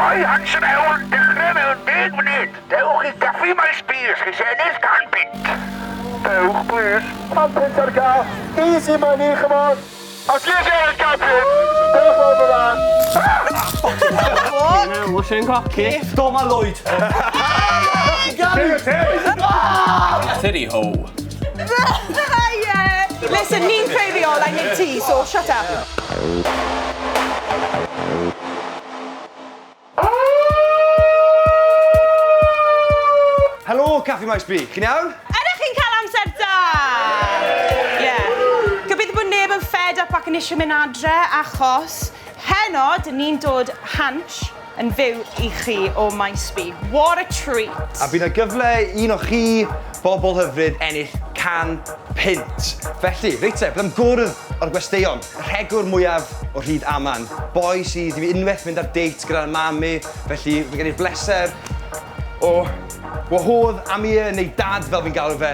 Hoi, Hans en Ewl, dechrau mewn 10 munud. Dewch i Gaffi Maes B os chi ennill £10. Dewch, please. £10 ar gael. Easy money, come on. Os lys ennill £10, dewch over that. What's in cocky? Dom a Lloyd. Titty ho. Yeah. Listen, ni'n ffeirio, like ni'n ti, so shut up. Helo, Caffi Maes B. Chi'n iawn? Ydych chi'n cael amser da? Gobeithio bod neb yn fed up ac yn eisiau mynd adre achos heno, dyn ni'n dod Hansh yn fyw i chi o Maes B. What a treat! A bydd 'na gyfle un o chi, bobl hyfryd, ennill £100. Felly, reit te, byddai'n gwrdd o'r gwesteion, y rhegwr mwyaf o Rhyd Aman. Boi sydd i fi unwaith mynd ar date gyda'r mami, felly fi gen i'r bleser o wahodd Amir neu dad fel fi'n galw fe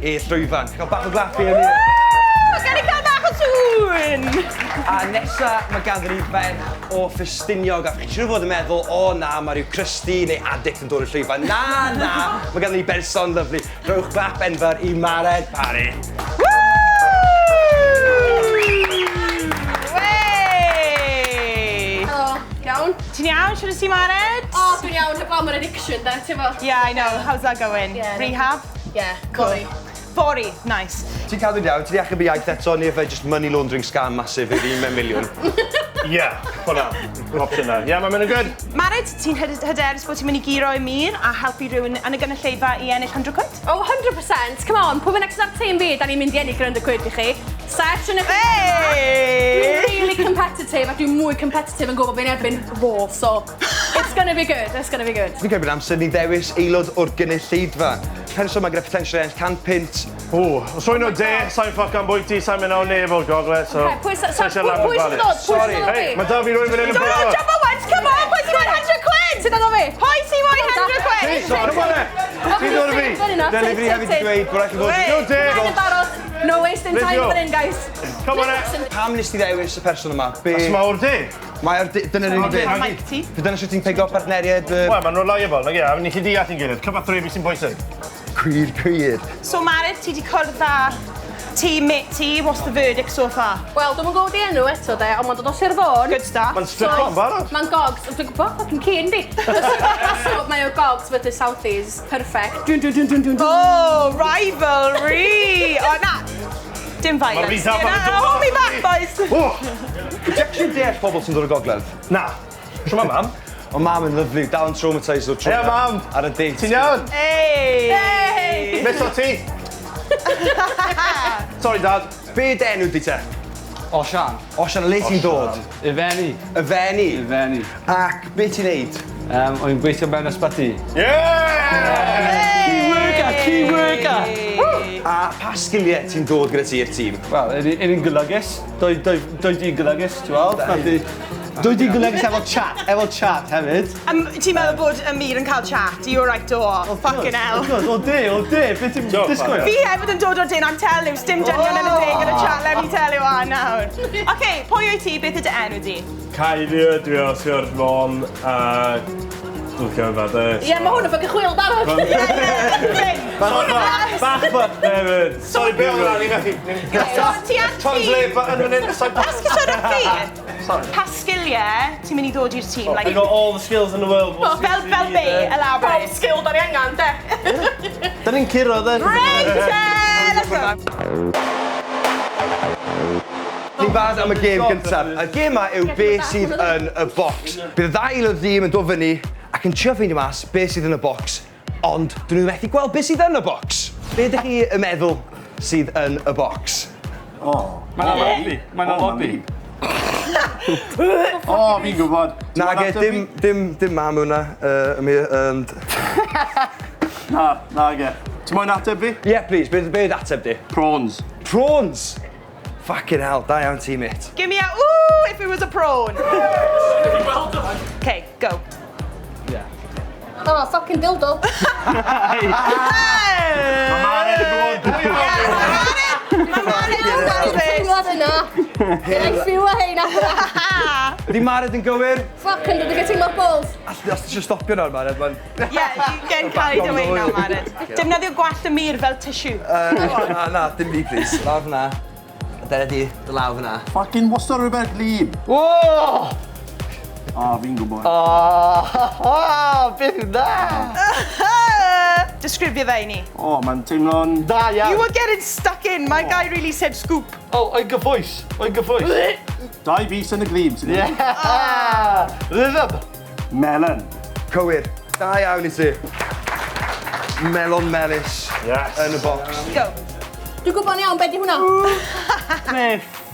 i'r llwyfan. Cael bach o glappi Amir. Gan i cael bach o sŵn! A nesa mae ganddyn ni ferch o Ffestiniog a chi'n siŵr fod yn meddwl, o na, mae rhyw Christy neu addict yn dod i'r llwyfan. Na, mae ganddyn ni berson lyflu. Rhowch clap enfawr i Mared Parry. Iawn? Ti'n iawn? Siwr ys ti, Mared? O, dwi'n iawn, heb am yr addiction, da, ti'n fel? Yeah, I know. How's that going? Yeah. Rehab? Yeah, Cool. Cory. Fori, nice. Ti'n cael dwi'n iawn, ti'n iachub i iaith eto neu fe just money laundering scam massive i 1,000,000? Yeah, hwnna. Option na. Yeah, mae'n mynd yn good. Mared, ti'n hyderus bod ti'n mynd i giro i mir a helpu rhywun yn y gynulleidfa i ennill £100? Oh, 100%. Come on, pwy fy'n extra tîm fi, da ni'n mynd i ennill £100 i chi. Set yn y... Hey! Dwi'n really competitive, a dwi'n mwy competitive yn gwybod be'n erbyn fo, so... It's gonna be good, it's gonna be good. Fi'n cael bod amser ni ddewis aelod o'r gynulleidfa. Pensio mae gyda potential ennill £100. O, os rwy'n o de, sa'n ffucking bwyty, sa'n mynd o'n neb o'r goglet, so... Pwy sy'n dod? Hey, mae da fi rwy'n mynd yn y Don't jump at once, come on! Pwy sy'n £100? Sy'n dod o fi? Pwy sy'n £100? Hey, come on e! Ti'n dod o fi? Delivery hefyd i dweud bod rhaid i fod... Go de! Rhaid yn barod. No wasting time fan hyn, guys. Come on e! Pam nes ti ddewis y person yma? Os mae o'r de? Dyna'r unig beth. Mike ti? Dyna sy'n ti'n pego partneriaid... Wel, mae'n reliable, nag ie, a ni chi deall i'n gilydd. Cyfathrebu sy'n bwysig. Cwyr. So, Mared, ti wedi cwrdd â team mate ti. What's the verdict so far? Wel, dwi'n gwybod di enw eto, de, ond mae'n dod o Sir Fôn. Good start. Mae'n strip-on, barod? Mae'n gogs, dwi'n gwybod, fucking cyn di. So, mae o gogs fydd y Southies, perfect. Oh, rivalry! Oh, na. Dim violence. Rhys Aman yn dod. Hold me back, boys. O! Ti'n deall pobl sy'n dod o gogledd? Na. Siwr mae mam? O mam yn lyflu, dal yn traumatised o'r tro. Ie, mam. Ar y date. Ti'n iawn? Hey! Beth o ti? Sorry, dad. Be enw di te? Osian. Osian, le ti'n dod? Ifenni. Y fenni. Ifenni. Ac be ti'n neud? O'n gweithio mewn ysbyty. Yeah! Key worker! A pa sgiliau ti'n dod gyda ti i'r tîm? Wel, un i'n golygus. Dwy di'n golygus, ti'n weld? Dwy di'n golygus efo chat hefyd. Ti'n meddwl bod Amir yn cael chat? You alright, o? Fucking hell. O de, beth ti'n disgwyl? Fi hefyd yn dod o'r dyn, I'm telling you, sdim dynion yn y dyn gyda chat, let me tell you that nawr. OK, pwy o'i ti, beth ydy enw di? Cairio, dwi o Sir Fôn, a... Dwi'n cael fadus. Ie, mae hwn yn ffocin chwil barod. Bach but hefyd. Sorry, be o'n rhan i methu. Ti at fi? Translate button yn un. Esgusod â fi? Pa sgiliau ti'n mynd i ddod i'r tîm? I got all the skills in the world. Fel be, elaborate. Skill da ni angen, de. Da ni'n curo, then. Great! Let's go. Ni'n barod am y gêm gyntaf. Y gêm yma yw beth sydd yn y bocs. Bydd y ddau aelod ddim yn dod fyny ac yn trio ffeindio mas beth sydd yn y bocs, ond dyn nhw'n methu gweld beth sydd yn y bocs. Be ydych chi yn meddwl sydd yn y bocs? Mae'n lobby. O, fi'n gwybod. Nage, dim mam hwnna, Amir, and... Nage. Ti'n moyn ateb fi? Yeah, please, be yd ateb di? Prawns. Prawns! Fucking hell, da iawn teammate. Give me a ooh if it was a prawn. OK, go. Oh, fucking dildo. Mared yn nervous. Teimlad yna. Gyda'i ffiw o hein adra. Ydi Mared yn gywir? Fuck, yn dod i gael balls. Os ti eisiau stopio nawr, Mared, mae'n... Ie, gen cael ei dweud nawr, Mared. Defnyddio gwallt y mir fel tissue. Na, dim fi, please. Lawr fyna. Dyna di, dy law fyna. Fucking wastad rhywbeth glib. Whoa! Fi'n gwybod. Beth yw da? Describio fe i ni. Mae'n teimlo'n... Da You iawn. were getting stuck in. My guy really said scoop. O'i gyffwys. O'i gyffwys. 2 fus yn y glib, sy'n Yeah! Rhythm. Melon. Cywir. Da iawn i ti. Melon melys Yes. yn y bocs. Go. Dwi'n gwybod iawn beth di hwnna. Ne,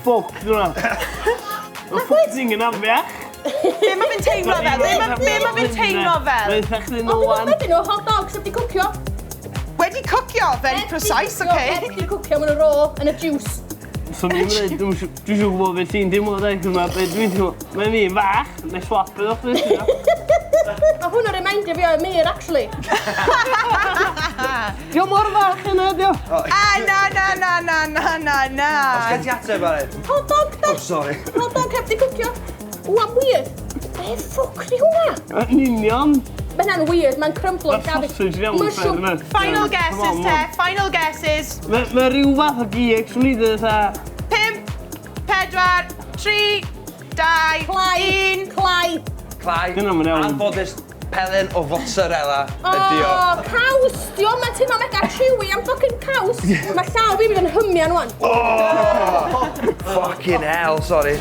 ffwc, dwi'n Mae'n ffwc sy'n gyda fiach. Be mae fe'n teimlo fel? Be mae fe'n teimlo fel? Mae'n ffech dyn O, nhw dwi'n wan. gwybod nhw, hot dogs heb di cwcio. Wedi cwcio, very precise, okay? Heb di cwcio, maen nhw raw, yn y juice. So ni'n mynd, dwi'n siŵr gwybod beth ti'n dim oedd eich yma, beth dwi'n teimlo. Mae'n fi'n fach, neu swap ydych chi. A hwnna remindio fi o'r mir, actually. Dio mor fach yna, dio. Na. Gen ti ateb, Mared? Hot dog, da. Oh, sorry. Hot dog heb di cwcio. Wwan, weird. Be ffwc di hwnna? Yn union. Mae hynna'n weird, mae'n crymblo. Mae sausage iawn, Mushroom. Fred, yma. Final Come guesses, on, te. man. Final guesses. Mae rhyw fath o gig, swn i ddweud dda. 5, 4, 3, 2, Clai. 1. Clai. Clai. Dyna ma'n iawn. Anffodus pelen o mozzarella ydi o. O, caws. Di o, mae'n teimlo mega chewy am fucking caws. Mae llaw fi fydd yn hymian wan. Fucking hell, sorry.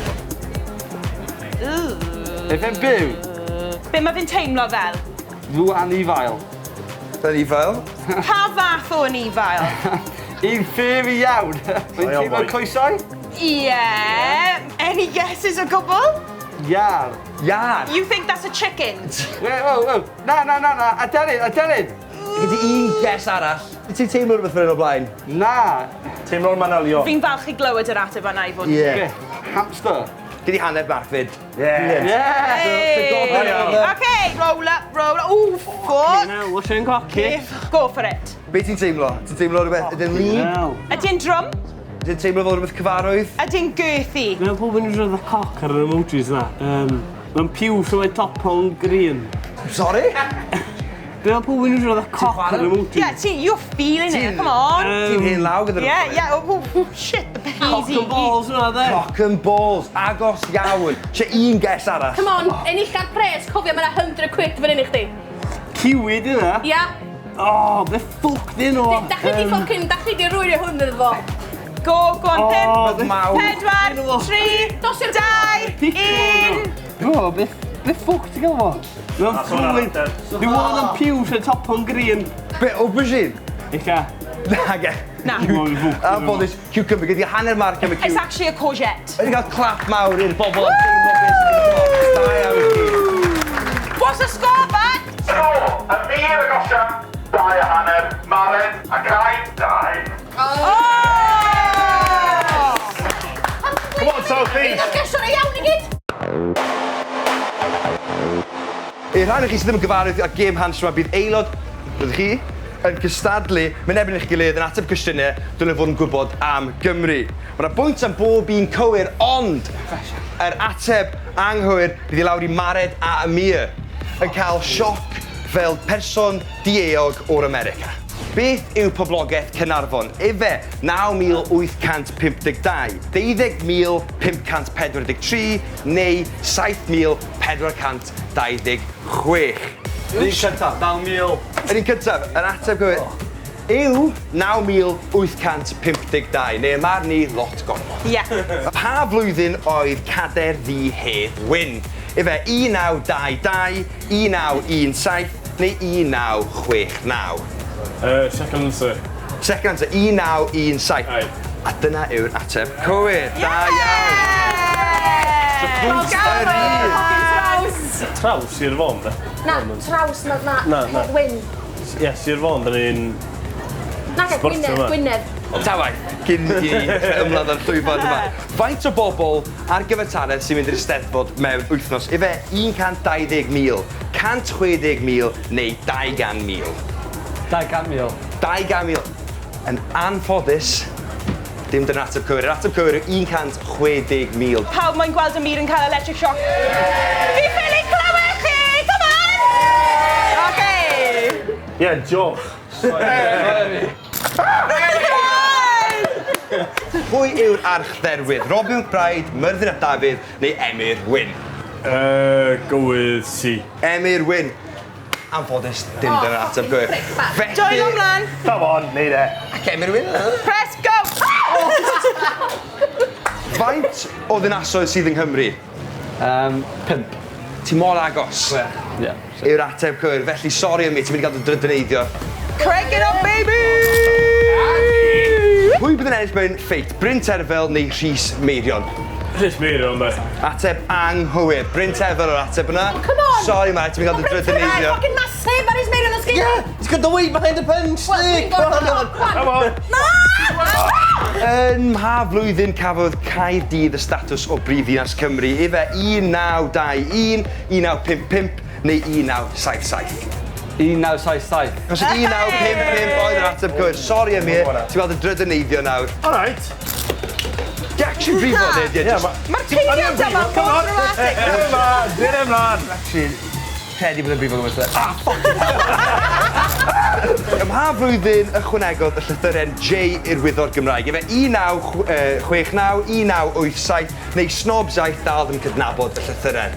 Beth yn byw? Be mae fe'n teimlo fel? Rwan i fael. Yn i fel. Pa fath o anifail? Un ffyr i iawn. Mae'n teimlo boy. coesau? Yeah. Any guesses o gwbl? Iar. Iar. You think that's a chicken? Na. Adelyn. Gyda un guess arall. Wyt ti'n teimlo rhywbeth fel un o blaen? Na. Teimlo'r manalio. Fi'n falch i glywed yr ateb yna i fod. Ie. Hamster. Gyda hanner bach fyd. Yeah. Yeah. Okay, roll up. Ooh, fuck. What's yn coci? Go for it. Be ti'n teimlo? Ti'n teimlo rhywbeth ydyn lun? Ydy'n drum? Ti'n teimlo fel rhywbeth cyfarwydd? Ydy'n girthy? Mae'n pob yn rhaid y coc ar yr emojis na. Mae'n piw sy'n ei top o'n green. Sorry? Mae'n pob yn rhaid y coc ar yr emojis. Yeah, you're feeling it, come on. Ti'n hen law gyda'r Yeah, oh, shit, the Cock easy. and balls yna, de. Cock and balls, agos iawn. Lle un guess arall. Come on, enilliad pres, cofio mae yna 100 quid fan hyn i chdi. Kiwid yna. Ia. O, be ffwc dyn nhw. Da chi di ffocin, da chi di rwyrio hwn iddo fo. Go on, 5, Mawr. 4, 3, Dos i'r 2, 1. O, be ffwc ti'n gael fo? Mae'n ffwc. Di wan yn piw sy'n top o'n green. Be, aubergine? Ica. Na, ge. Na. Anffodus, cucumber, gyda hanner marc am y It's cucumber. actually a courgette. Wedi cael clap mawr i'r bobl am teimlo beth sy'n mynd i fod. Da iawn i chi. What's the score, Matt? So, y mir y gosian, 2 a hanner, Maren a Cai, 2. Oh! Come on, Sophie. Un o'r geswr ei iawn i gyd. I rhan o chi sydd ddim yn gyfarwydd â gêm hans yma, bydd aelod, rydych chi, yn cystadlu, mynd ebyn eich gilydd yn ateb cwestiynau, dylai fod yn gwybod am Gymru. Mae'na bwynt am bob un cywir, ond yr ateb anghywir bydd i lawr i Mared a Amir yn cael sioc fel person dieog o'r America. Beth yw poblogaeth Caernarfon? Efe 9,852, 20,543 neu 7,426? Ni'n cyntaf, 9,000. Yr un cyntaf, yr ateb gywir yw 9,852, neu y marn ni lot gormod. Yeah. Pa flwyddyn oedd Cader Ddu Hedd Wyn? Efe 1922, 1917 neu 1969? Second answer. Second answer, 1917. Aye. A dyna yw'r ateb cywir. Da iawn. Pwynt yr un. Traws i'r fôn, de? Na, traws, na, Hedwyn. Yes, i'r fôn, da ni'n... Na, Sports yma. Gwynedd. Tawai, cyn i ymladd ar llwyfan yma. Faint o bobl ar gyfartaledd sy'n mynd i'r Steddfod mewn wythnos? Efe 120,000, 160,000 neu 200,000? 200,000. 200,000. Yn anffodus, dim dyna ateb cywir. Yr ateb cywir yw 160,000. Pawb mae'n gweld y mir yn cael electric shock. Fi ffili clywed chi! Come on! OK. Ie, joch. Pwy yw'r archdderwydd? Robin McBride, Myrddin ap Dafydd neu Emyr Wyn? Go with C. Emyr Wyn. Anffodus, dim dyna ateb cywir. Dwy nhw mlaen. Come on, neud e. Ac Emyr Wyn? Press go! Faint o ddinasoedd sydd yng Nghymru? 5. Ti mor agos. Ie. Yw'r ateb cywir, felly sori am mi, ti'n mynd i gael dy drydyneiddio. Crank it up, baby! Pwy bydd yn ennill mewn ffeit? Bryn Terfel neu Rhys Meirion? Rhys Meirion, be. Ateb anghywir. Bryn Terfel o'r ateb yna. Come on! Sori Mari, ti'n mynd i gael dy drydyneiddio. Fucking massive ar his made on the skin. It's got the weight behind the punch, Nick! Come on. Yn mha flwyddyn cafodd Caerdydd y statws o brifddinas Cymru? Efe 1921, 1955 neu 1977? 1977. Os 1955 oedd yr ateb cywir. Sori am mi, ti'n gweld y drydyneiddio nawr. All right. Di actually brifo dweud, ie. Mae'r teiliad yma mor dramatic. Dyr ymlaen. Credu bod yn brifo gwybod. Ah, ffuck! Ym mha flwyddyn ychwanegodd y llythyren J i'r wyddor Gymraeg? Efe 1969, 1987 neu snobs iaith dal ddim cydnabod y llythyren?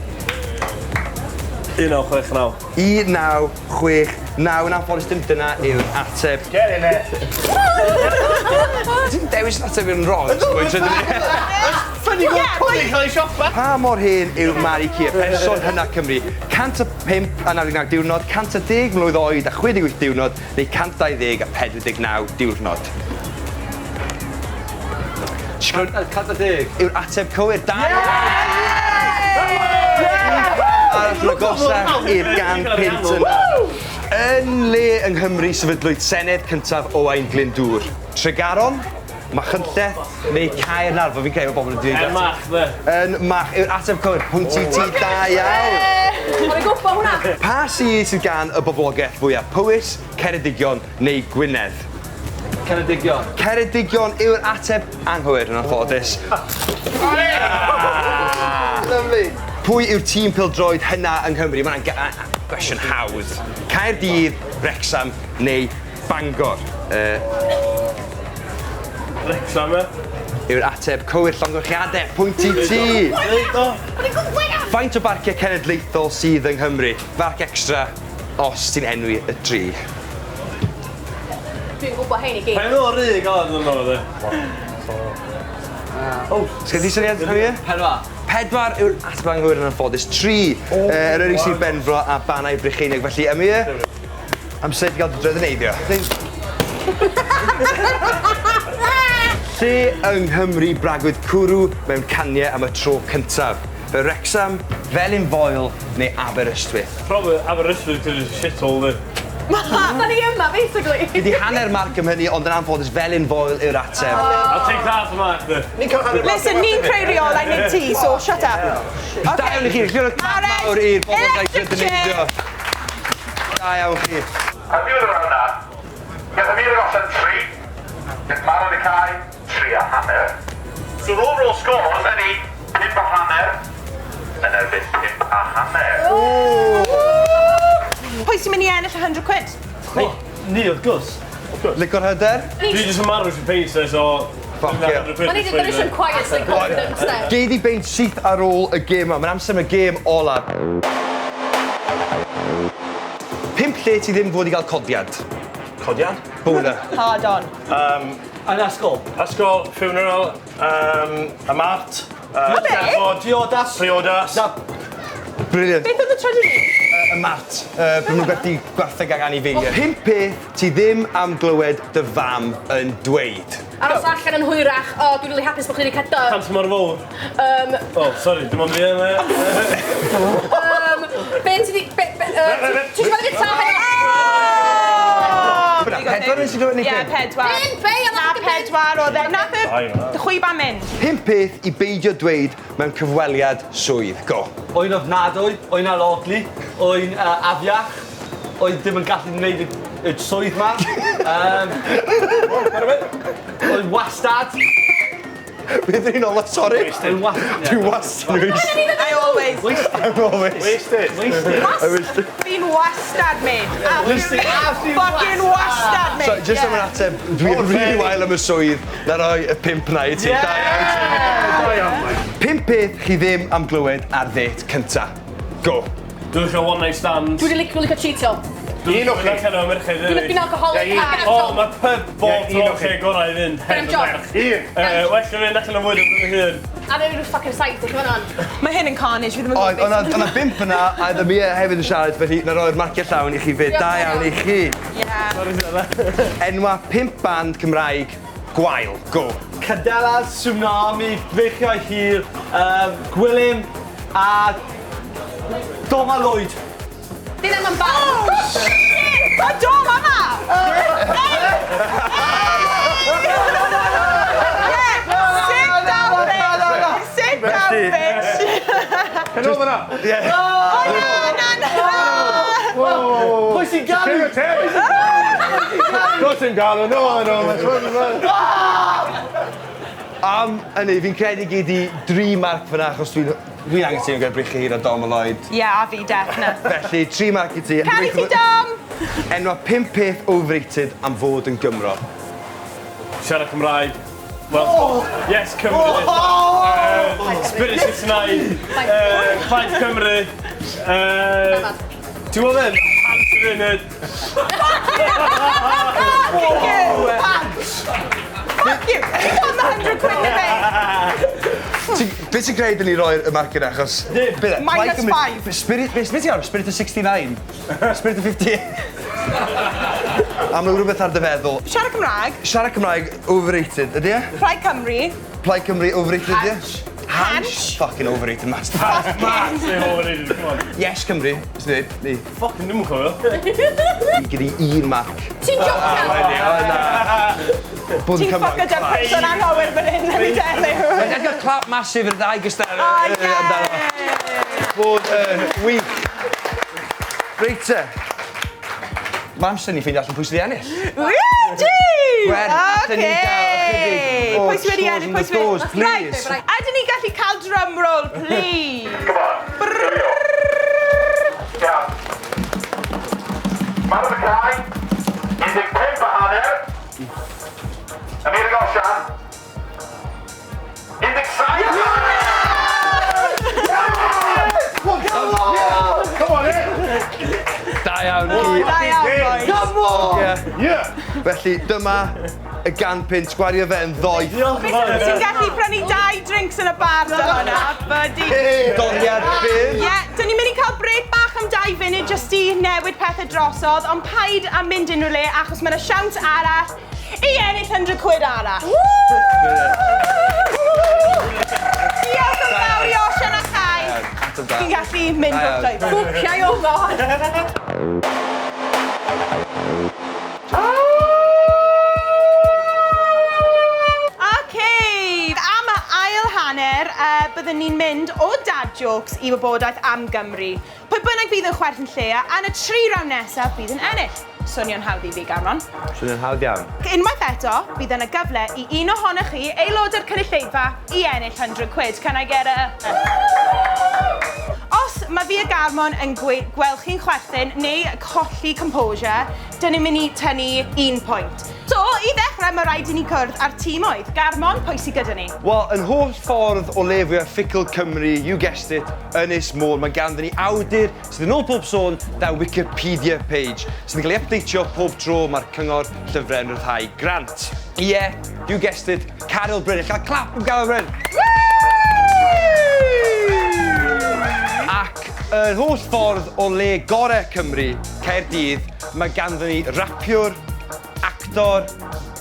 1969. 1969, yn anffodus dim dyna yw'r ateb. Get in it. Ti'n dewis yn ateb yn wrong? Ffynnu gweld pwy cael ei siopa. Pa mor hen yw Mari Ciar, person hynna Cymru? 105 a 99 diwrnod, 110 mlwydd oed a 68 diwrnod, neu 120 a 49 diwrnod? 110. Yw'r ateb cywir, da! Arall yn agosach i'r gan pint yna. Yn le yng Nghymru sefydlwyd Senedd cyntaf Owain Glyndŵr? Tregaron, Machynlleth neu Caernarfon? Fi'n credu bod bobl yn dweud. Mach, be. Yn Mach, yw'r ateb cywir, pwynt i ti, da iawn. O'n i'n gwybod hwnna. Pa sydd sydd gan y boblogaeth fwyaf? Powys, Ceredigion neu Gwynedd? Ceredigion. Ceredigion yw'r ateb anghywir yn anffodus. Pwy yw'r tîm pêl-droed hynna yng Nghymru? Mae'n gwestiwn hawdd. Caerdydd, Wrexham neu Bangor? Wrexham, e. Yw'r ateb cywir, llongyfarchiadau, pwynt i ti. Faint o barciau cenedlaethol sydd yng Nghymru? Farc extra os ti'n enwi y tri. Dwi'n gwybod hein i gyd. Pen o'r rhywg oedd yn oed, e. Sgen ti syniad am hynny? 4. 4 yw'r ateb anghywir yn anffodus. 3 yr yrru sy'n benfro a banau Brycheinig. Felly, Emyr, amser i gael dy drydyneiddio. Lle yng Nghymru bragwyd cwrw mewn caniau am y tro cyntaf? Fe Wrexham, Felin Foel neu Aberystwyth? Probably Aberystwyth gyda'r shithole, de. Da ni yma, basically. Gyd i hanner marc am hynny, ond yn anffodus Felin Foel yw'r ateb. I'll take that for Mark, de. Listen, ni'n creu reolau nid ti, so shut up. Da iawn i chi, chi'n rhoi clap mawr i'r bobl gael drydyneiddio. Da iawn chi. Ar ddiwedd yr hwnna, gath Emyr y gosod 3, gath Mara di cael 3 a hanner. So yr overall score yn ni 5 a hanner, yn erbyn 5 a hanner. Pwy sy'n mynd i ennill 100 quid? Ni, wrth gwrs. Licor hyder? Dwi jyst yn marw sy'n peis, so... Fuck yeah. O'n i wedi dod eisiau quietly confident, de. Geid i beint syth ar ôl y gêm yma. Mae'n amser y gêm ola. 5 lle ti ddim fod i gael codiad. Codiad? Bwna. Hard on. Yn ysgol. Ysgol, funeral, y mart. Priodas. Priodas. Brilliant. Beth oedd y trydydd? Y mat. Bryn nhw'n gwerthu gwartheg ag anifeiliaid. 5 peth ti ddim am glywed dy fam yn dweud. Aros allan yn hwyrach. O, dwi'n really hapus bod chi wedi cael dy. Cant mor fawr. O, sori, dim ond fi yma. Be ti di... Ti'n gwybod beth ta? Pedwar nes i glywed ni Ie, cyn? 4. Dim, be? Na 4 oedd e. Nath y chwyb am mynd. 5 peth i beidio dweud mewn cyfweliad swydd. Go. O'n ofnadwy, o'n aloglu, o'n afiach, o'n ddim yn gallu gwneud y swydd ma. Oedd wastad. Bydd un ola, sori. Dwi'n wastad. Dwi'n wastad. I always. I'm always. Wasted. Fi'n wastad, mate. Absolutely Fucking wastad, mate. So, just am yn ateb, dwi'n rili wael am y swydd, na roi y 5 na i ti. Da iawn ti. 5 peth chi ddim am glywed ar ddate cynta. Go. Dwi'n cael one night stand. Dwi'n licio cheatio. Un o'ch chi. Dwi'n cael merched Dwi'n licio alcoholic a O, mae pub bob tro lle gorau i fynd. Gen i'm job. Well, fynd allan o fwyd yn fy hun. A ddim rhywun ffocin saith, dwi'n hwnna'n. Mae hyn yn carnage, fydd yn Oedd, o'na 5 yna, a oedd y mi hefyd yn siarad, felly na roi'r marciau llawn i chi fyd. Da iawn i chi. Enwa 5 band Cymraeg gwael. Go. Cadelas, Tsunami, Feichiau Hir, Gwilym a Doma Lloyd. Di ddim yn band. O, dom yma! Sit down, bitch! Hyn o fyna. Pwy sy'n gael? Does yn gael o, no. Am hynny, fi'n credu gyd i 3 marc fyna, achos dwi'n angen ti'n gael brych hir a Dom a Lloyd. Ie, a fi, definite. Felly, 3 marc i ti. Cari ti, Dom! Enwa 5 peth overrated am fod yn Gymro. Siarad Cymraeg. Well, yes, Cymru. Spirit 69. Fight Cymru. Ti'n gwybod ddim? Pants yn uned. Fuck you! Fuck you! You want the 100 quid of me? Be ti'n credu ni roi'r marc yna, achos... Minus 5. Spirit, beth ti'n gwybod? Spirit of 69? Spirit of 58? Am rhywbeth ar dy feddwl. Siarad Cymraeg. Siarad Cymraeg overrated, ydy e? Plaid Cymru. Plaid Cymru overrated, ydy e? Hansh. Fucking overrated, master. Massive overrated, come on. Yes, Cymru. Ys ni, ni. Fucking ddim yn cofio. Fi gyda 1 marc. Ti'n jocan? Bod yn Ti'n ffucker dy person anghywir fan hyn, na fi delu. Mae'n gael clap massive i'r ddau gystal. O, ie! Bod yn wych. Reit te. Mae amser ni ffeindio allan pwy sydd wedi ennill. Really? Gwen, allan ni gael ychydig o Pwy sydd wedi ennill? Pwy sydd wedi doors, please. Right. Ydyn ni gallu cael drum roll, please? Mar y cae, 15 a hanner. Amir Goshan. 17 a hanner. Come on, Da iawn. Da iawn, boys. Felly dyma y ganpint, gwario fe yn ddoeth. Ti'n gallu prynu 2 drinks yn y bar dy hwnna, buddy. Doliad byr. Ie, dyn ni'n mynd i cael break bach am 2 funud jyst i newid pethau drosodd, ond paid am mynd unrhyw le achos mae'n y siawns arall i ennill 100 quid arall. Diolch yn fawr i Osian a Chai. Ti'n gallu mynd o'r trwy. Bwciau o ddod. Am y ail hanner, byddwn ni'n mynd o dad jokes i wybodaeth am Gymru. Pwy bynnag bydd yn chwerthin lle, a yn y 3 rawn nesaf bydd yn ennill. Swnio'n hawdd i fi, Garmon. Swnio'n hawdd iawn. Unwaith eto, bydd yn y gyfle i un ohonoch chi aelod o'r cynulleidfa i ennill 100 quid. Can I get a... Os mae fi a Garmon yn gweld chi'n chwerthin neu colli composure, dyn ni'n mynd i tynnu 1 pwynt. So, i ddechrau, mae rhaid i ni cwrdd ar tîm oedd. Garmon, pwy sydd gyda ni? Wel, yn holl ffordd o lefio Fickle Cymru, you guessed it, Ynys Môn, mae ganddyn ni awdur sydd yn ôl pob sôn da Wikipedia page, sydd yn cael ei updateio pob tro mae'r cyngor llyfrau yn rhyddhau grant. Ie, you guessed it, Caryl Bryn. Cael clap am Caryl Bryn. Ac yn holl ffordd o le gorau Cymru, Caerdydd, mae ganddyn ni rapiwr, actor,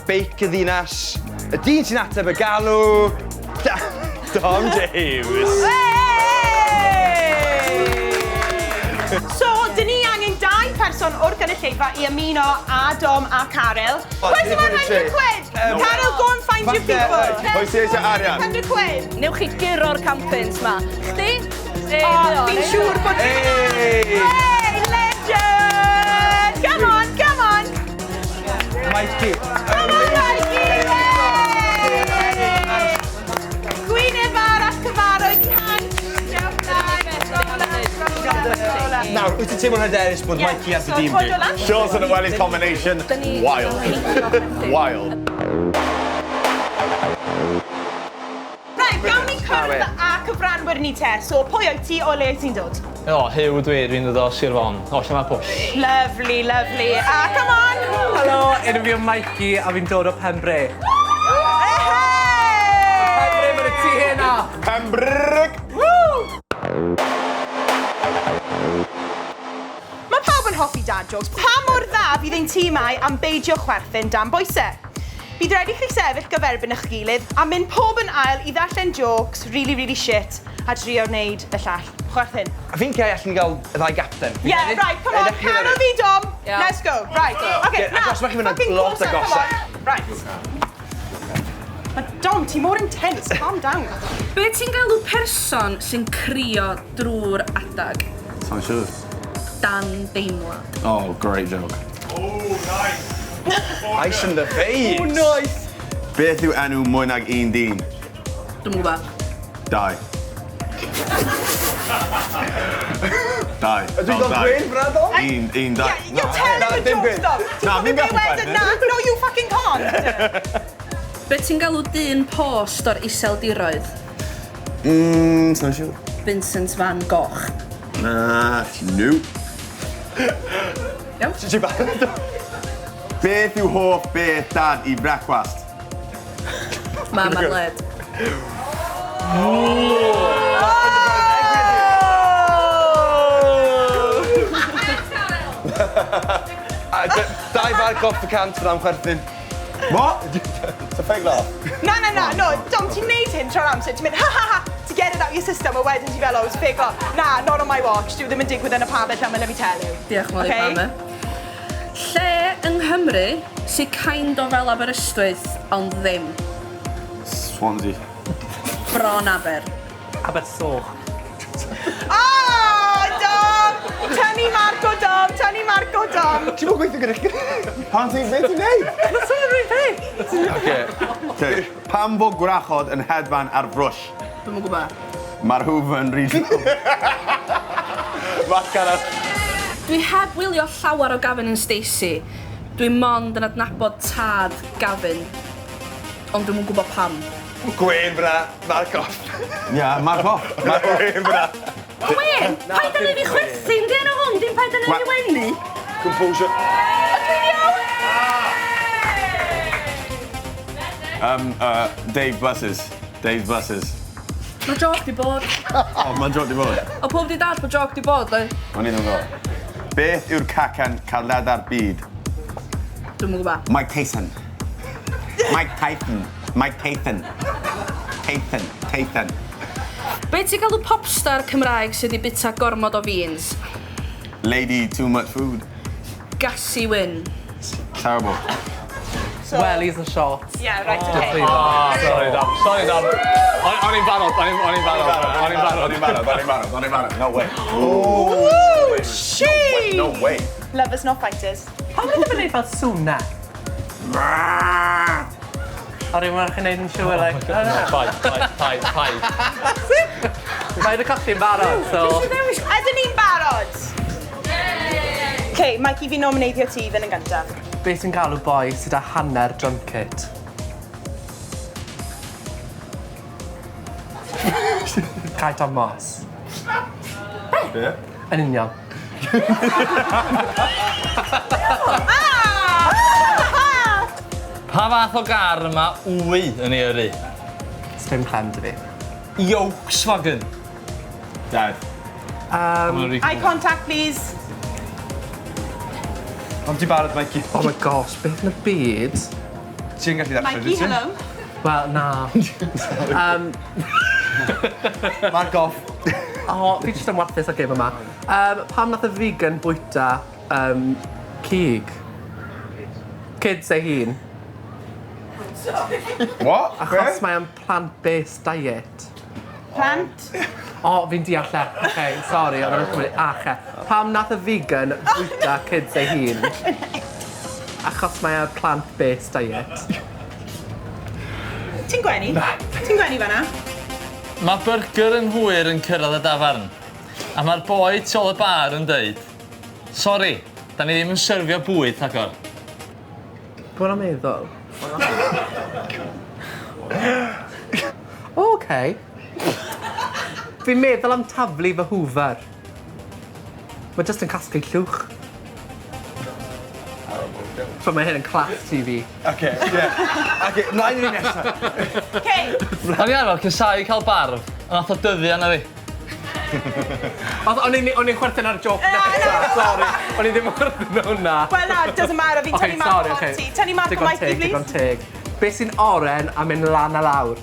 beic y ddinas, y dyn sy'n ateb y galw, Dom Davies. So, dyn ni angen 2 person o'r gynulleidfa i ymuno a Dom a Caryl. Pwy sy'n mynd 100 quid? Caryl, go and find your people. Pwy sy'n eisiau arian? 100 quid. Newch chi giro'r campins ma. Chdi? Fi'n siŵr bod... Hey, legend! Come on, come on! teimlo'n hyderus bod Mikey ar dy dîm di. Sean's and Welly's combination, wild. Wild. Right, gawn ni cwrdd a cyfranwyr ni te. So, pwy o'i ti o le ti'n dod? O, Hyw dwi'n dod o Sir Fon. O, lle mae push? Lovely, lovely. A, come on! Helo, enw fi o Mikey a fi'n dod o Pembre. Pembre, mae'n y tu hynna! Pembroke! Mae pawb yn hoffi dad jokes. Pa mor dda fydd ein tîmau am beidio chwerthin dan boesau? Bydd rhaid i chi sefyll gyferbyn eich gilydd a mynd pob yn ail i ddarllen jokes really shit a trio wneud y llall. Chwerthin. A fi'n cael allan gael y ddau gapten. Yeah, right, come on, pan o fi, Dom. Let's go. Right, okay, now, Agos mae chi fynd fucking yn lot o closer, gosau. come on. Right. Mae Dom, ti mor intense, calm down. Be ti'n galw person sy'n crio drwy'r adag? Sa'n siŵr. Dan deimlad. Oh, great joke. Ice in the face. Oh, nice! Beth yw enw mwy nag un dyn? Dwi'n gwybod. Dau. Dau. Dwi'n gael gwyn, Brado? Un, dau. Yeah, you're telling the dim jokes, byd. Dom. Ti'n Na, gwybod fi'n be gallu wedyn? chwerthin. Na, no, you fucking can't. Be ti'n galw dyn post o'r iseldiroedd? Sa'n siŵr. Vincent van Gogh. Na, no. Ti'n barod? Beth yw hoff beth dad i brecwast? Mam ar led. Dau bar goff y cant fydd am chwerthin. What? It's a fake laugh. Na, no, Dom, ti'n neud hyn tro'r amser. Ti'n mynd, ha, to get it out your system, a wedyn ti'n fel, oh, it's fake laugh. Na, not on my watch. Dwi ddim yn digwydd yn y pabell am let me tell you. Diolch yn fawr i mame. Lle yng Nghymru sy'n kind o fel Aberystwyth, ond ddim? Swansea. Bron Aber. Abersoch. Oh, Dom! Tynnu Marco, Dom. Ti'n mwyn gweithio gyda chi? Pan ti'n beth i'n neud? That's all right, hey! Okay. Pam bod gwrachod yn hedfan ar frwsh? Dwi'n gwybod. Mae'r hwf yn regional. Math Gareth. Dwi heb wylio llawer o Gavin and Stacey. Dwi mond yn adnabod tad Gavin. Ond dwi'n gwybod pam. Gwyn fyna, Mark off. Ia, Mark off. Gwyn fyna. Gwen! Paid yn ei fi chwerthin, di enw hwn, dim paid yn ei fi wennu. Composure. Dave Buses. Dave's Buses. Mae joc di bod. O, mae'n joc di bod. O pob di dad bod joc di bod, dwi. O'n i ddim yn gwybod. Beth yw'r cacan caledda'r byd? Dwi'n gwybod. Mike Tyson. Mike Tyson. Mike Tyson. Tyson. Be ti'n galw popstar Cymraeg sydd wedi bita gormod o beans? Lady too much food. Gassi Wyn. Terrible. So, Wellies and shots. yeah, right, okay. Sorry, Dom. O'n i'n barod. No way. Woo! She! No way. Lovers, not fighters. Pam wedi bod yn neud fel sŵna? A rwy'n mwyn chi'n neud yn siŵr, like... Paid. Mae'n y colli'n barod, so... Ydyn ni'n barod? Okay, Mikey, fi nominadio ti fynd yn gyntaf. Be sy'n galw boi sydd â hanner drunkit? Cai Thomas. Be? Yn union. Pa fath o gar yma wy yn ei yrru? Sdim clem dy fi. Volkswagen. Dad. Eye contact, please. Am ti barod, Mikey? Oh my gosh, beth yn y byd? Ti'n gallu ddechrau, Mikey, hello. Wel, na. Mark off. O, fi jyst yn warthus o gêm yma. Pam nath y vegan bwyta cig? Kids ei hun. What? Achos mae o'n plant-based diet. Plant. O, fi'n deall e. OK, sorry, ond yn cymryd ache. Pam nath y vegan bwyta kids ei hun? Achos mae o'n plant-based diet. Ti'n gwenu? Ti'n gwenu fanna? Mae burger yn hwyr yn cyrraedd y dafarn. A mae'r boi tu ôl y bar yn dweud, Sori, da ni ddim yn syrfio bwyd, agor. Dwi'n am meddwl. Oce. Fi'n meddwl am taflu fy hwfer. Mae jyst yn casglu llwch. So mae hyn yn class TV. Oce, ie. Oce, mlaen i ni nesaf. O'n i arfer cysau cael barf, ond nath o dyddi anna fi. O'n i'n chwerthin ar joc nesaf, sori. O'n i ddim yn chwerthin ar hwnna. Well, no, doesn't matter. Fi'n tynnu marc o ti. Tynnu marc o Mikey, please. Digon teg. Be sy'n oren a mynd lan a lawr?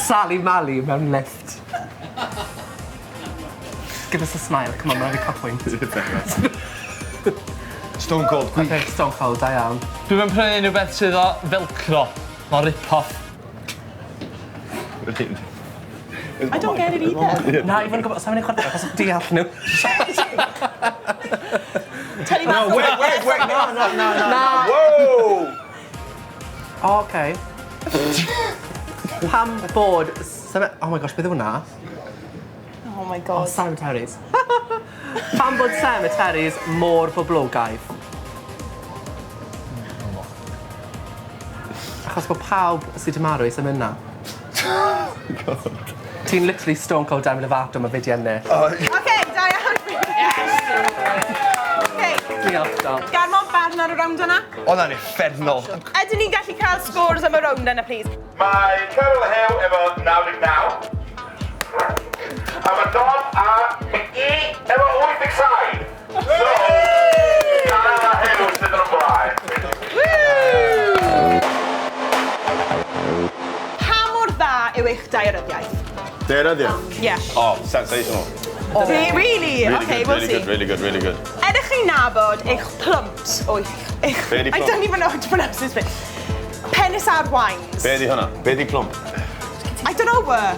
Sally Mally mewn lift. Give us a smile, come on, mae'n rhaid cael pwynt. Stone Cold, gwych. Okay, Stone Cold, da iawn. Dwi'n mynd prynu unrhyw beth sydd o velcro, o rip-off. I don't get it either. Na, i fod yn gwybod, sa'n mynd i chwerthin, achos deall nhw. Tynnu marc o Wait, Na! Whoa! Oce. Pam bod... Oh my gosh, beth yw hwnna? Oh my Oh, god. cemeteries. Pam bod cemeteries mor boblogaidd? Achos bod pawb sydd wedi marw sy'n mynd na. Ti'n literally Stone Cold Demi Lovato am y fideo ni. Okay, da iawn. Okay. Diolch, Dom. Garmon barn ar y rownd yna. Oedd na'n effernol. Ydyn ni'n gallu cael scores am y rownd yna, please? Mae Carol Hew efo 99. A mae Dom a Mickey efo 87. So, Carol a Hew sydd yn ymlaen. Pa mor dda yw eich daearyddiaeth? Daearyddiaeth? Yeah. Oh, sensational. Really? Okay, we'll see. Really good. Ydych chi'n nabod eich plumps o eich... Be 'di I plump? don't even know how to pronounce this bit. Penis ar wines. Be di hwnna? Be di plump? I don't know where.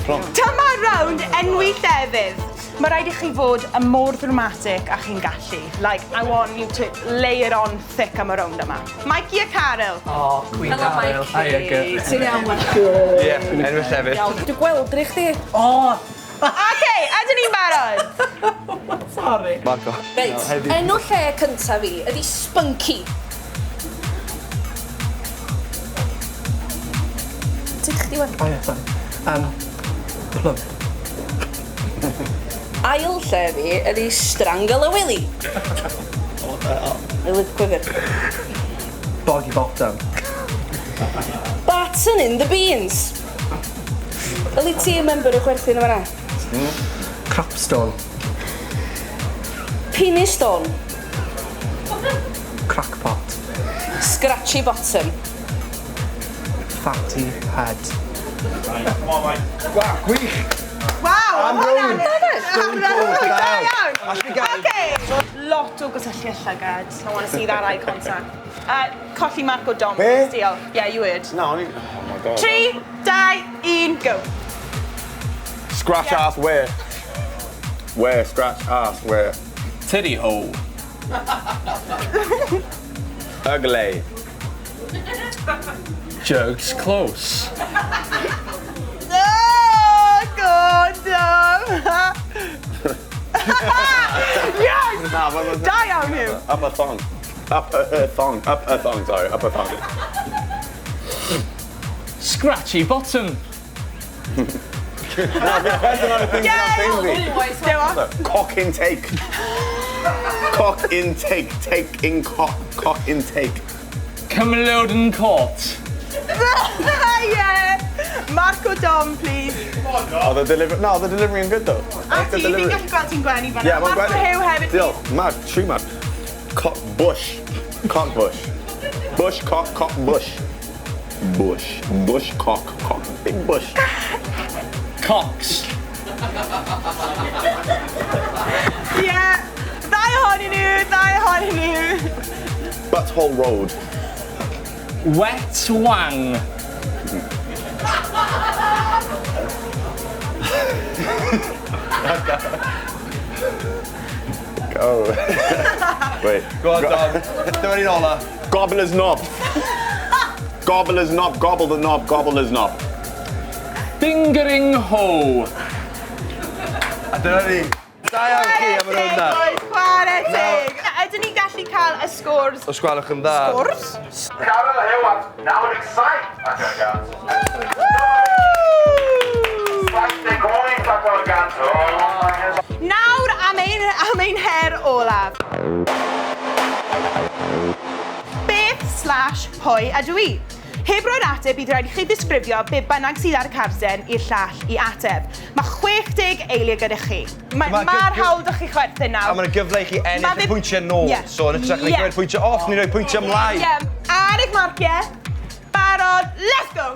Plump. Dyma rownd enwi llefydd. Mae rhaid i chi fod yn mor ddramatic a chi'n gallu. Like, I want you to lay it on thick am y rownd yma. Mikey a Carol. Oh, Queen Hello, Carol. Mikey. Hiya, good. Ti'n iawn, Mikey? Ie, enw sefyll. Iawn, dwi'n gweld dri chdi. Oh, Okay, ydyn ni'n barod? sorry. Marco. Reit, enw lle cynta fi ydi Spunky. Ti'n chdi wan? Oh, yeah, sorry. Plump. Ail lle fi ydi Strangle a Willy. Willy Quiver. Boggy bottom. Baton in the beans. Yli ti yn member y chwerthin yma na? Crapstone. Penis stone. Crackpot. Scratchy bottom. Fatty head. Wow, gwych. Waw, Am hwnna'n... rownd. Stone Cold, da iawn. Alli gael... Okay. Lot o gysylltu llygad. I want to see that eye contact. Colli marc o Dom. Be? Steal. Yeah, you would. No, oh my god. 3, 2, 1, go. Scratch Yeah. ass where? Where? Scratch ass where? Titty hole. Ugly. Jugs close. Oh, God, Dom. Yes! Nah, what was it? Da iawn yw. Upper thong. Upper thong, sorry. Upper thong. Scratchy bottom. Cock intake. Cock intake. Take in cock. Cock intake. Cymylod court. Yeah. Marc o Dom, please. Oh, the delivery is good though. A ti, fi'n gallu gweld ti'n gwenu fan'na. Yeah, Marc o Hew hefyd. Diolch, mad, true mad. Cock bush. Cock bush. Bush, cock, bush. Bush. Bush, cock. Big bush. Cox. Yeah. Ddau ohonyn nhw. Butthole road. Wet wang. Go. Wait. Go on, Dom. Dyma ni'n ola. Gobbler's knob. Gobbler's knob. Gobble the knob. Gobbler's knob. Fingering hoe. Dyna ni. Da iawn chi am yr hwnna. Chwarae teg. Ydyn ni gallu cael y scores? Os gwelwch yn dda. Scores? Carol Hewan, now an excite. Nawr am ein her olaf. Beth/pwy ydw i? Heb roi'r ateb, bydd rhaid i chi ddisgrifio be bynnag sydd ar y carden i'r llall i ateb. Mae 60 eiliau gyda chi. Mae'r hawl dych chi chwerthin nawr. A mae'n gyfle i chi ennill y pwyntiau nôl. So, yn ytrach ni gymryd pwyntiau off, ni'n rhoi pwyntiau ymlaen. Ar eich marciau. Barod, let's go!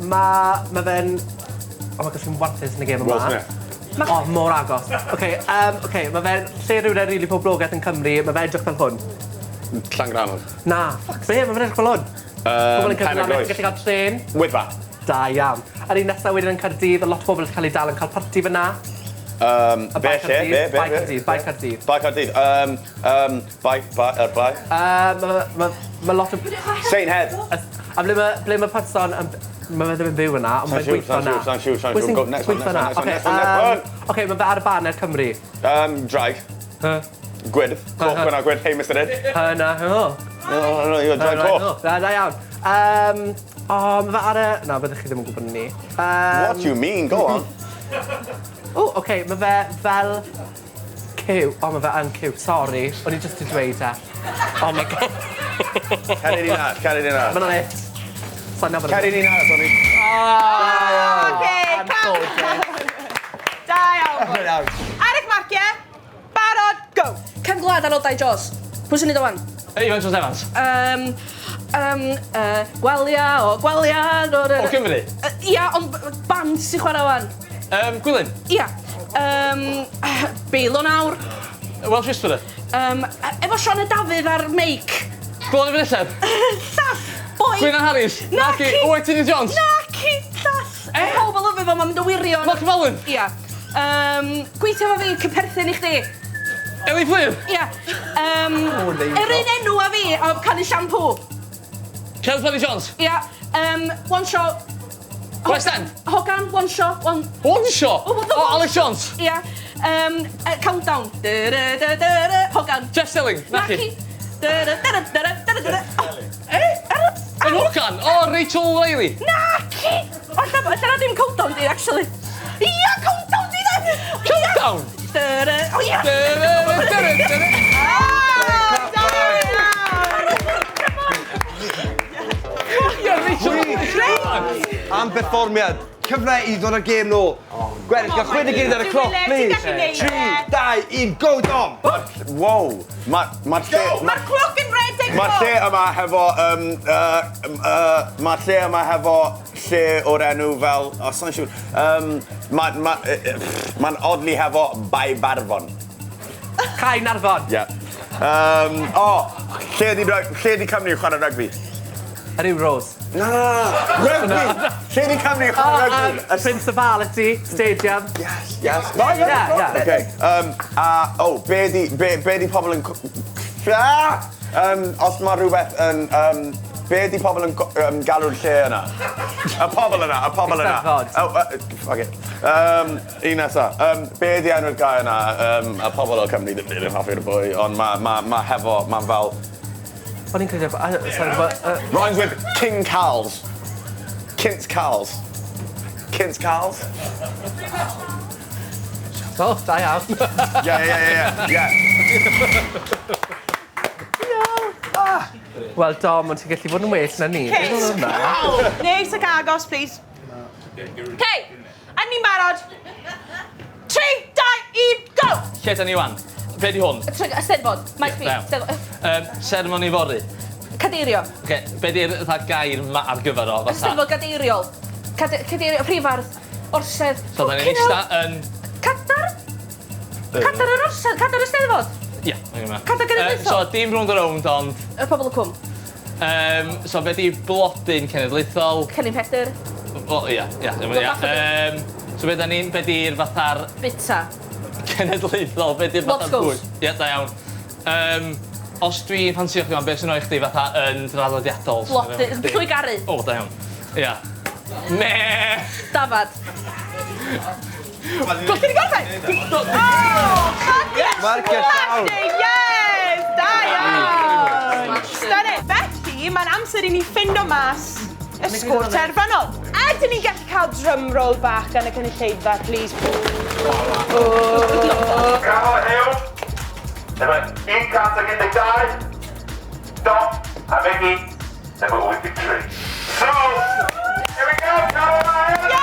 Mae fe'n... O, mae gysgu'n warthus yn y gêm yma. O, mor agos. Mae fe'n lle rhywun rili poblogaidd yn Cymru, mae fe'n edrych fel hwn. Llangrannog. Na, be, mae fe'n edrych fel hwn. Pobl yn Cymru, mae'n gallu cael tren. Wyddfa. Da iawn. Ar un nesaf wedyn yn Caerdydd, a lot o bobl yn cael ei dal yn cael parti fyna. Be lle? Bai Caerdydd. Bai Caerdydd. Bai. Mae lot o... Sain Head. A ble mae person... Mae fe ddim yn byw yna, ond mae'n gweithio yna. Sa'n siŵr. Next one. Oce, mae fe ar y baner Cymru. Draig. Gwyrdd. Coch fyna, gwyrdd. Hey, Mr Ed. Na, No, you're Draig Coch. Da iawn. Mae fe ar y... Na, byddwch chi ddim yn gwybod ni. What do you mean? Go on. Oce, mae fe fel... Cyw. Mae fe yn cyw. Sorry, o'n i jyst yn dweud e. Oh my god. Ceri ni na. Mae'n on it. Ceri ni na, Tony. Da iawn. Ar eich marciau. Barod, go! Cefn gwlad ar ôl Dai Jos. Pwy sy'n neud o wan? Iwan Jones Evans. Gwelia. O Cymru? Ia, ond band sy'n chwarae wan. Gwilyn? Ia. Beilo nawr. Welsh Whisperer? Efo Siôn y Dafydd ar meic. Glôn i Fynelled? Llall, boi. Gwyn Harris? Naci. Owain Tini Jones? Naci, llall. Pob o lyfio fo, mae'n mynd o wirion. Mark Falwyn? Ia. Gweithio fo fi, cyperthyn i chdi. Eli Fflyr? Ia. Yr un enw a fi, o canu siampw. Kenneth Bloody Jones? Ia. One shot. West End? Hogan, one shot. One shot? O, Alex Jones? Ia. Countdown. Hogan. Jeff Stelling? Naci. Yn Hogan? O, Rachel O'Reilly? Naci! Alla na dim countdown di, actually. Ia, countdown di dde! Countdown? O, ia! Am perfformiad. Cyfle i ddod o'r gêm nôl. Gwerin, gael 60 ar y cloc, please. 3, 2, 1, go, Dom! Wow. Mae'r cloc yn redeg Mae'r lle yma hefo... Mae'r lle yma hefo lle o'r enw fel... O, sa'n siŵr. Mae'n oddly hefo Bai Barfon. Cai Narfon. Ie. Lle di Cymru chwarae rygbi? Yr Euros. Na! Rygbi! Lle di Cymru chwarae rygbi? Principality Stadium. Yes. Okay. Be di pobl yn... Os mae rhywbeth yn... Be di pobl yn galw'r lle yna? Y pobl yna. Un nesa. Be di enw'r gair yna? Y pobl o Cymru ddim yn hoffi'r bwy, ond mae hefo... Mae'n fel... O'n i'n credu... Rhymes with King Cals. Kint's Cals. Kint's Cals? O, da iawn. Yeah. Wel, Dom, ond ti'n gallu bod yn well na ni. Neis ac agos, please. Hei, a ni'n barod. 3, 2, 1, go! Lle da ni wan? Be di hwn? Steddfod, Maes B. Sermoni fory? Cadeirio. Be di'r gair ar gyfer o? Steddfod gadeiriol. Cadeirio, prifardd, orsedd. So da ni'n eista yn... Cadar? Cadar yr orsedd? Cadar y Steddfod? Ie. Cadar genedlaethol? So dim rownd o rownd, ond... Y pobl y cwm. So be di blodyn cenedlaethol? Cennin Pedyr. O, ia. So be di'r fatha'r... Bita. Cenedlaethol, be di'r fatha'r bwyd? Ie, da iawn. Os dwi'n ffansio chdi, beth sy'n o'i chdi fatha yn draddodiadol? Blodyn, llwy garu. O, da iawn. Ia. Ne! Dafad. Gwch chi gorffen? Marcio llawn. Yes! Da iawn! Stunning. Felly, mae'n amser i ni ffindo mas y sgôr terfynol. Ydyn ni'n gallu cael drum roll bach gan y cynulleidfa, please? Bravo, Hugh. Efo 112. Dom a Meggy. Efo 83. So, here we go, Caroline!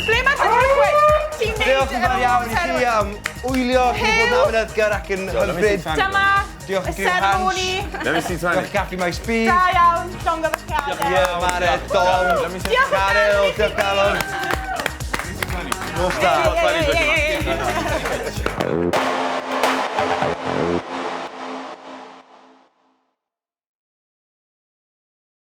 Ble mae'n dweud? Ti'n Diolch yn fawr iawn i chi neud am wylio chi bod yn amyn Edgar ac yn hyfryd. Dyma Diolch y yn gwneud sermoni. Let me see Diolch 20. Caffi Maes B. Da iawn, llongyfarchiadau. Ie, Mare, Dom, Diolch yn Caryl, diolch Calon. Nos da. Ie.